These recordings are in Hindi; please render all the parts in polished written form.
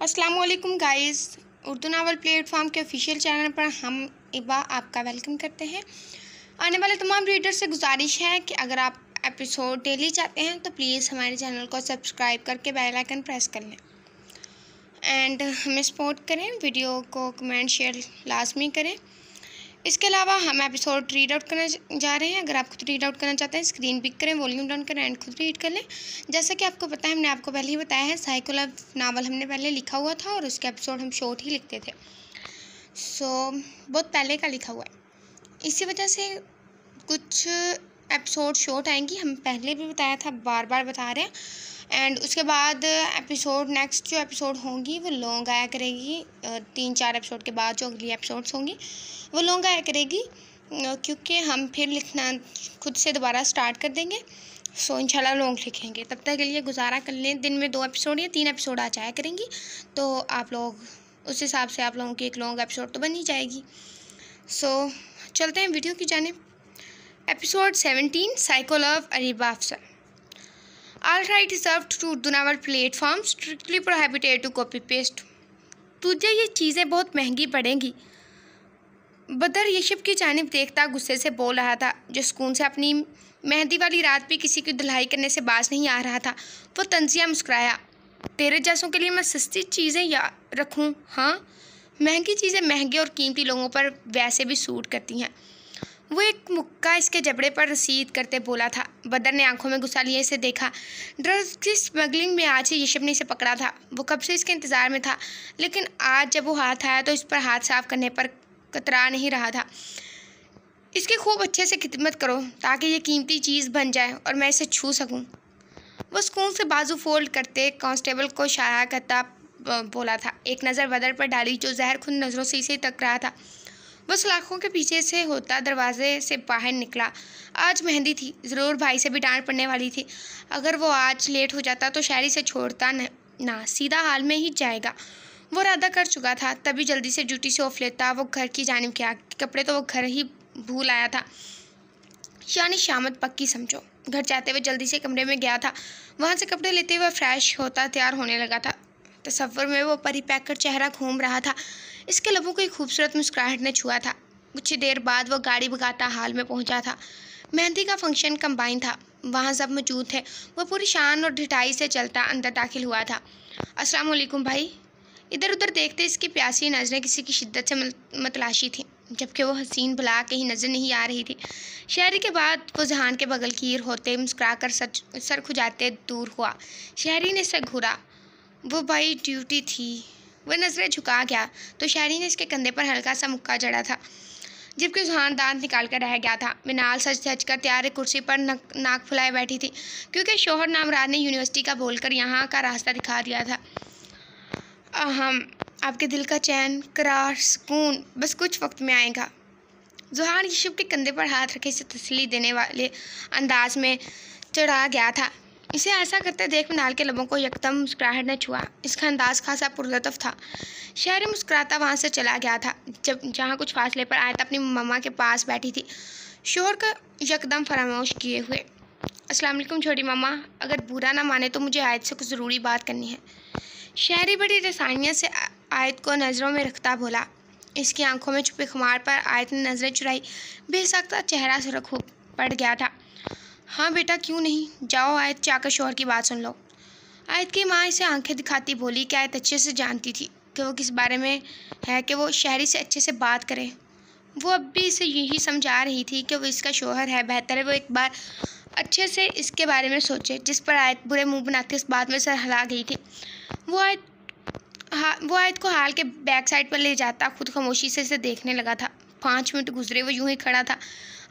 अस्सलाम वालेकुम गाइस। उर्दू नावल प्लेटफॉर्म के ऑफिशियल चैनल पर हम इबा आपका वेलकम करते हैं। आने वाले तमाम रीडर से गुजारिश है कि अगर आप एपिसोड डेली चाहते हैं तो प्लीज़ हमारे चैनल को सब्सक्राइब करके बेल आइकन प्रेस कर लें एंड हमें सपोर्ट करें। वीडियो को कमेंट शेयर लाजमी करें। इसके अलावा हम एपिसोड रीड आउट करने जा रहे हैं। अगर आप खुद रीड आउट करना चाहते हैं स्क्रीन पिक करें, वॉल्यूम डाउन करें एंड खुद रीड कर लें। जैसा कि आपको पता है, हमने आपको पहले ही बताया है, साइको लव नावल हमने पहले लिखा हुआ था और उसके एपिसोड हम शॉर्ट ही लिखते थे। बहुत पहले का लिखा हुआ है, इसी वजह से कुछ एपिसोड शॉर्ट आएंगी। हम पहले भी बताया था, बार बार बता रहे हैं। एंड उसके बाद नेक्स्ट जो एपिसोड होंगी वो लॉन्ग आया करेगी। 3-4 एपिसोड के बाद जो अगली एपिसोड्स होंगी वो लॉन्ग आया करेगी, क्योंकि हम फिर लिखना खुद से दोबारा स्टार्ट कर देंगे। इंशाल्लाह लॉन्ग लिखेंगे। तब तक के लिए गुजारा कर लें, दिन में 2 एपिसोड या 3 एपिसोड आ जाया करेंगी, तो आप लोग उस हिसाब से आप लोगों की एक लॉन्ग एपिसोड तो बन ही जाएगी। चलते हैं वीडियो की जानिब। एपिसोड 17, साइको लव अरीबा अफसर। All right reserved to Urdu novel platform, strictly prohibited to copy paste. तुझे ये चीज़ें बहुत महंगी पड़ेंगी। बदर यशब की जानिब देखता गुस्से से बोल रहा था, जो सुकून से अपनी मेहंदी वाली रात भी किसी की धुलाई करने से बाज नहीं आ रहा था। वो तंजिया मुस्कुराया। तेरे जैसों के लिए मैं सस्ती चीज़ें या रखूँ? हाँ, महंगी चीज़ें महंगे और कीमती लोगों पर वैसे भी सूट करती हैं। वो एक मुक्का इसके जबड़े पर रसीद करते बोला था। बदर ने आंखों में गुस्सा लिए इसे देखा। ड्रग्स की स्मगलिंग में आज ही यशब ने इसे पकड़ा था। वो कब से इसके इंतज़ार में था, लेकिन आज जब वो हाथ आया तो इस पर हाथ साफ करने पर कतरा नहीं रहा था। इसकी खूब अच्छे से खिदमत करो ताकि ये कीमती चीज़ बन जाए और मैं इसे छू सकूं। वो सुकून से बाजू फोल्ड करते कांस्टेबल को इशारा करता बोला था। एक नज़र बदर पर डाली, जो जहर खुद नज़रों से इसे तक रहा था। वह सलाखों के पीछे से होता दरवाजे से बाहर निकला। आज मेहंदी थी, ज़रूर भाई से भी डांट पड़ने वाली थी। अगर वो आज लेट हो जाता तो शहरी से छोड़ता ना, सीधा हाल में ही जाएगा। वो इरादा कर चुका था, तभी जल्दी से ड्यूटी से ऑफ लेता। वो घर की जानिब गया। कपड़े तो वो घर ही भूल आया था, यानी शामत पक्की समझो। घर जाते हुए जल्दी से कमरे में गया था। वहाँ से कपड़े लेते हुए फ्रेश होता तैयार होने लगा था। तसव्वुर में वो परी पैक कर चेहरा घूम रहा था। इसके लबों को एक खूबसूरत मुस्कुराहट ने छुआ था। कुछ देर बाद वो गाड़ी भगाता हाल में पहुंचा था। मेहंदी का फंक्शन कंबाइन था, वहाँ सब मौजूद थे। वो पूरी शान और ढिठाई से चलता अंदर दाखिल हुआ था। अस्सलाम वालेकुम भाई। इधर उधर देखते इसकी प्यासी नज़रें किसी की शिद्दत से मतलाशी थी, जबकि वो हसीन भला कहीं नज़र नहीं आ रही थी। शहरी के बाद वो जहान के बगल कीर होते मुस्कुरा कर सर खुजाते दूर हुआ। शहरी ने सर घूरा। वो भाई ड्यूटी थी। वह नज़रें झुका गया तो शहरी ने इसके कंधे पर हल्का सा मुक्का जड़ा था, जबकि सुहान दांत निकाल कर रह गया था। मिनाल सच सच कर तैयार कुर्सी पर नाक फुलाए बैठी थी, क्योंकि शोहर नामराज ने यूनिवर्सिटी का बोलकर यहाँ का रास्ता दिखा दिया था। हम आपके दिल का चैन, करार, सुकून बस कुछ वक्त में आएगा। जुहान यशब के कंधे पर हाथ रखे इसे तसल्ली देने वाले अंदाज में चढ़ा गया था। इसे ऐसा करते देख मिनाल के लबों को यकदम मुस्कुराहट ने छुआ। इसका अंदाज खासा पुरलतफ था। शहरी मुस्कुराता वहाँ से चला गया था। जहाँ कुछ फासले पर आयत अपनी मम्मा के पास बैठी थी, शोहर का यकदम फरामोश किए हुए। अस्सलाम वालेकुम छोटी मम्मा, अगर बुरा ना माने तो मुझे आयत से कुछ ज़रूरी बात करनी है। शहरी बड़ी रसानियत से आयत को नज़रों में रखता बोला। इसकी आंखों में छुपे खुमार पर आयत ने नज़रें चुराई। बेसख्ता चेहरा सुर्ख हो पड़ गया था। हाँ बेटा, क्यों नहीं, जाओ आयत जाकर शोहर की बात सुन लो। आयत की माँ इसे आंखें दिखाती बोली कि आयत अच्छे से जानती थी कि वो किस बारे में है कि वो शहरी से अच्छे से बात करे। वो अब भी इसे यही समझा रही थी कि वो इसका शोहर है, बेहतर है वो एक बार अच्छे से इसके बारे में सोचे। जिस पर आयत बुरे मुंह बनाती उस बात में सर हिला गई थी। वो आयत को हाल के बैक साइड पर ले जाता खुद खामोशी से इसे देखने लगा था। 5 मिनट गुजरे, वो यूं ही खड़ा था।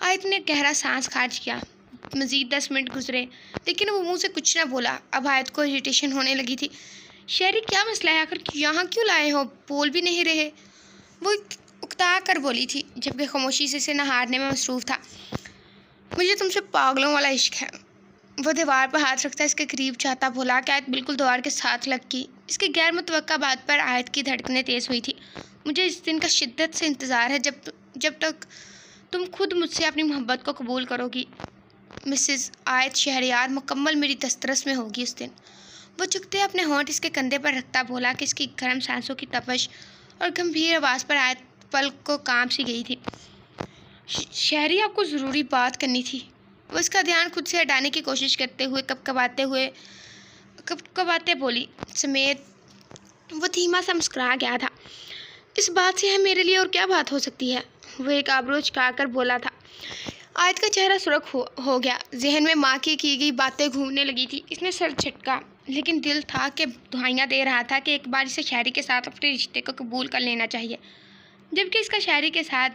आयत ने गहरा सांस खारिज किया। मज़ीद 10 मिनट गुजरे, लेकिन वो मुंह से कुछ ना बोला। अब आयत को इरिटेशन होने लगी थी। शहरी, क्या मसला है, आखिर यहाँ क्यों लाए हो, बोल भी नहीं रहे? वो उकता कर बोली थी, जबकि खामोशी से इसे नहारने में मसरूफ़ था। मुझे तुमसे पागलों वाला इश्क है। वो दीवार पर हाथ रखता इसके करीब जाता बोला कि आयत बिल्कुल दीवार के साथ लग गई। इसकी गैर मुतवक्का बात पर आयत की धड़कनें तेज़ हुई थी। मुझे इस दिन का शिद्दत से इंतज़ार है जब तक तुम खुद मुझसे अपनी मोहब्बत को कबूल करोगी। मिसेस आयत शहरयार मुकम्मल मेरी दस्तरस में होगी उस दिन। वो चुकते अपने होंठ इसके कंधे पर रखता बोला कि इसकी गर्म सांसों की तपश और गंभीर आवाज़ पर आयत पल को कांप सी गई थी। शहरी, आपको ज़रूरी बात करनी थी। वो इसका ध्यान खुद से हटाने की कोशिश करते हुए कपकपाते बोली समेत वो धीमा सा मुस्कुरा गया था। इस बात से है मेरे लिए और क्या बात हो सकती है? वो एक आबरू चुकाकर बोला था। आयत का चेहरा सुर्ख हो गया। जहन में माँ की गई बातें घूमने लगी थी। इसने सर झटका, लेकिन दिल था कि दुहाइयाँ दे रहा था कि एक बार इसे शहरी के साथ अपने रिश्ते को कबूल कर लेना चाहिए, जबकि इसका शहरी के साथ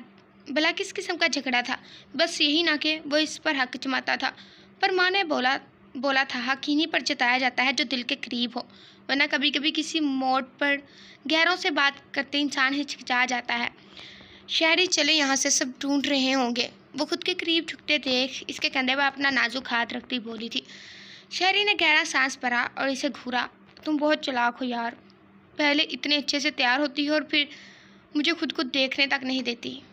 भला किस किस्म का झगड़ा था। बस यही ना कि वो इस पर हक जमाता था, पर माँ ने बोला था हक इन्हीं पर जताया जाता है जो दिल के करीब हो, वरना कभी कभी किसी मोड़ पर गैरों से बात करते इंसान हिचकिचा जाता है। शहरी, चले यहाँ से, सब ढूंढ रहे होंगे। वो खुद के करीब झुकते देख इसके कंधे पर अपना नाजुक हाथ रखती बोली थी। शहरी ने गहरा सांस भरा और इसे घूरा। तुम बहुत चालाक हो यार, पहले इतने अच्छे से तैयार होती हो और फिर मुझे खुद को देखने तक नहीं देती।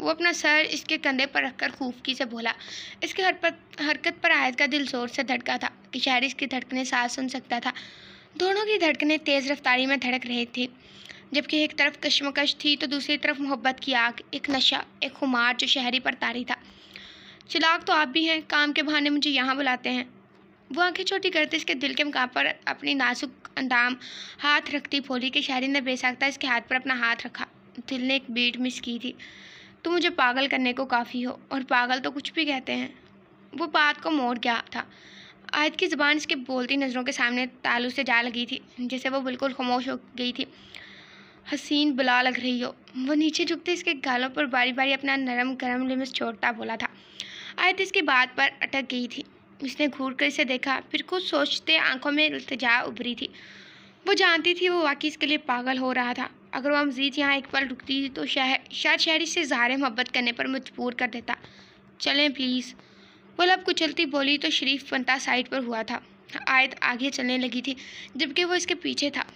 वो अपना सर इसके कंधे पर रखकर खूबकी से बोला। इसकी हरकत पर आयत का दिल जोर से धड़का था कि शहरी इसकी धड़कनें साफ सुन सकता था। दोनों की धड़कनें तेज़ रफ्तारी में धड़क रही थी, जबकि एक तरफ कश्मकश थी तो दूसरी तरफ मोहब्बत की आग, एक नशा, एक खुमार जो शहरी पर तारी था। चिराग तो आप भी हैं, काम के बहाने मुझे यहाँ बुलाते हैं। वो आंखें छोटी करते इसके दिल के मकाम पर अपनी नाजुक अंदाम हाथ रखती बोली कि शहरी ने बेसाख्ता इसके हाथ पर अपना हाथ रखा। दिल ने एक बीट मिस की थी। तुम मुझे पागल करने को काफ़ी हो, और पागल तो कुछ भी कहते हैं। वो बात को मोड़ गया था। आयत की ज़ुबान इसके बोलती नज़रों के सामने तालू से जा लगी थी, जैसे वो बिल्कुल खामोश हो गई थी, हसीन बुला लग रही हो। वो नीचे झुकते इसके गालों पर बारी बारी अपना नरम गरम लिम्स छोड़ता बोला था। आयत इसकी बात पर अटक गई थी। इसने घूर कर इसे देखा, फिर कुछ सोचते आंखों में इल्तिजा उभरी थी। वो जानती थी वो वाकई इसके लिए पागल हो रहा था। अगर वह मज़ीद यहाँ एक पल रुकती तो शायद शहरी से इज़हार मोहब्बत करने पर मजबूर कर देता। चलें प्लीज़। वो लब कुचलती बोली तो शरीफ बनता साइड पर हुआ था। आयत आगे चलने लगी थी, जबकि वो इसके पीछे था।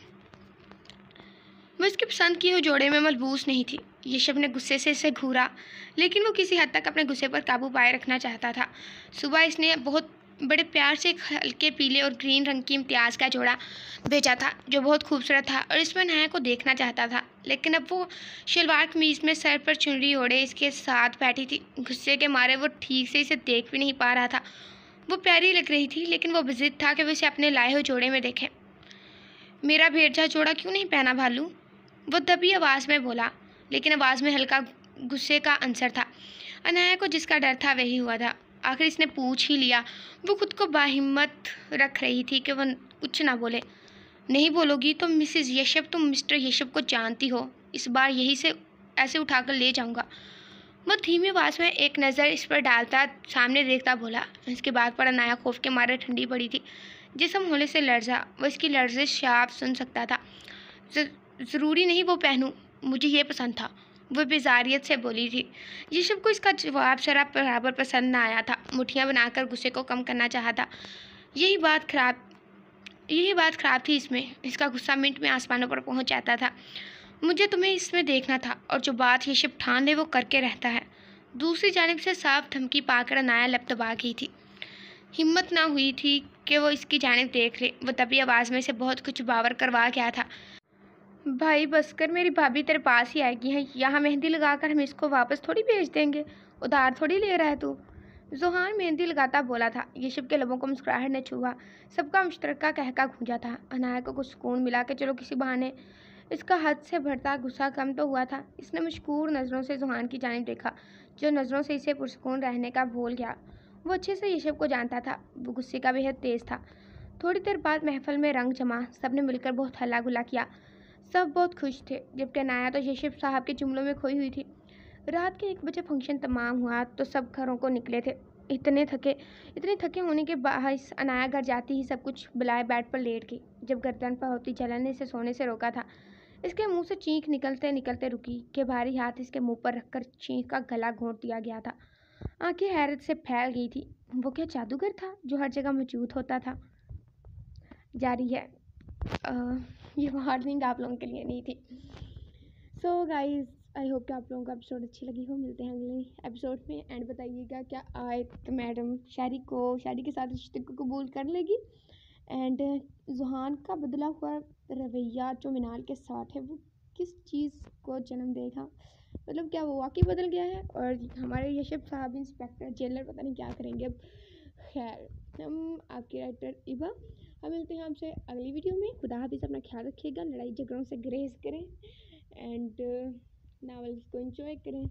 वो इसकी पसंद की हुई जोड़े में मलबूस नहीं थी। यशब ने गुस्से से इसे घूरा, लेकिन वो किसी हद तक अपने गुस्से पर काबू पाए रखना चाहता था। सुबह इसने बहुत बड़े प्यार से एक हल्के पीले और ग्रीन रंग की इम्तियाज़ का जोड़ा भेजा था, जो बहुत खूबसूरत था और इसमें नया को देखना चाहता था। लेकिन अब वो शलवार कमीज़ में सर पर चुनरी ओढ़े इसके साथ बैठी थी। गुस्से के मारे वो ठीक से इसे देख भी नहीं पा रहा था। वो प्यारी लग रही थी, लेकिन वो बेज़िद था कि वो इसे अपने लाए हुए जोड़े में देखे। मेरा भेजा जोड़ा क्यों नहीं पहना भालू? वो दबी आवाज़ में बोला, लेकिन आवाज़ में हल्का गुस्से का अंसर था। अनाया को जिसका डर था वही हुआ था। आखिर इसने पूछ ही लिया। वो खुद को बाहिम्मत रख रही थी कि वह कुछ ना बोले। नहीं बोलोगी तो मिसेस यशब, तुम मिस्टर यशब को जानती हो, इस बार यही से ऐसे उठाकर ले जाऊंगा। वो धीमी आवाज़ में एक नज़र इस पर डालता सामने देखता बोला। इसके बाद पर अनाया खौफ के मारे ठंडी पड़ी थी। जिस्म होने से लर्जा, वो इसकी लर्जिश साफ सुन सकता था। ज़रूरी नहीं वो पहनूं, मुझे ये पसंद था, वो बेजारियत से बोली थी। यशब को इसका जवाब शराब बराबर पसंद ना आया था। मुठ्ठियाँ बनाकर गुस्से को कम करना चाहा। यही बात खराब थी इसमें। इसका गुस्सा मिनट में आसमानों पर पहुंच जाता था। मुझे तुम्हें इसमें देखना था, और जो बात यशब ठान ले वो करके रहता है। दूसरी जानिब से साफ धमकी पाकर अनाया लब दबा गई थी। हिम्मत ना हुई थी कि वो इसकी जानिब देख ले। वो तभी आवाज़ में से बहुत कुछ बावर करवा गया था। भाई बस कर, मेरी भाभी तेरे पास ही आएगी है। यहाँ मेहंदी लगाकर हम इसको वापस थोड़ी भेज देंगे, उधार थोड़ी ले रहा है तू। जोहान मेहंदी लगाता बोला था। यशब के लबों को मुस्कुराहट ने छुआ। सबका मुश्तरका कहका गूंजा था। अनाया को कुछ सुकून मिला के चलो किसी बहाने इसका हद से बढ़ता गुस्सा कम तो हुआ था। इसने मशकूर नज़रों से जोहान की जानिब देखा, जो नज़रों से इसे पुरसुकून रहने का भूल गया। वो अच्छे से यशब को जानता था। वो गुस्से का बेहद तेज़ था। थोड़ी देर बाद महफिल में रंग जमा। सब ने मिलकर बहुत हल्ला गुल्ला किया। सब बहुत खुश थे, जबकि अनाया तो यशब साहब के जुमलों में खोई हुई थी। रात के 1 बजे फंक्शन तमाम हुआ तो सब घरों को निकले थे। इतने थके होने के बायस अनाया घर जाती ही सब कुछ बुलाए बेड पर लेट गई। जब गर्दन पर होती जलन ने इसे सोने से रोका था। इसके मुंह से चीख निकलते निकलते रुकी कि भारी हाथ इसके मुंह पर रखकर चीख का गला घोंट दिया गया था। आंखें हैरत से फैल गई थी। वो क्या जादूगर था जो हर जगह मौजूद होता था? जारी है। ये वार्निंग आप लोगों के लिए नहीं थी। सो गाइज, आई होप कि आप लोगों को एपिसोड अच्छी लगी हो। मिलते हैं अगले एपिसोड में। एंड बताइएगा क्या आयत मैडम शादी के साथ रिश्ते को कबूल कर लेगी एंड ज़ुहान का बदला हुआ रवैया जो मिनाल के साथ है वो किस चीज़ को जन्म देगा, मतलब क्या वो वाकई बदल गया है और हमारे यशब साहब इंस्पेक्टर जेलर पता नहीं क्या करेंगे अब। खैर, हम आपके राइटर इबा, हम मिलते हैं आपसे अगली वीडियो में। खुदा हाफिज़, अपना ख्याल रखिएगा, लड़ाई झगड़ों से ग्रेज करें एंड नावल्स को एंजॉय करें।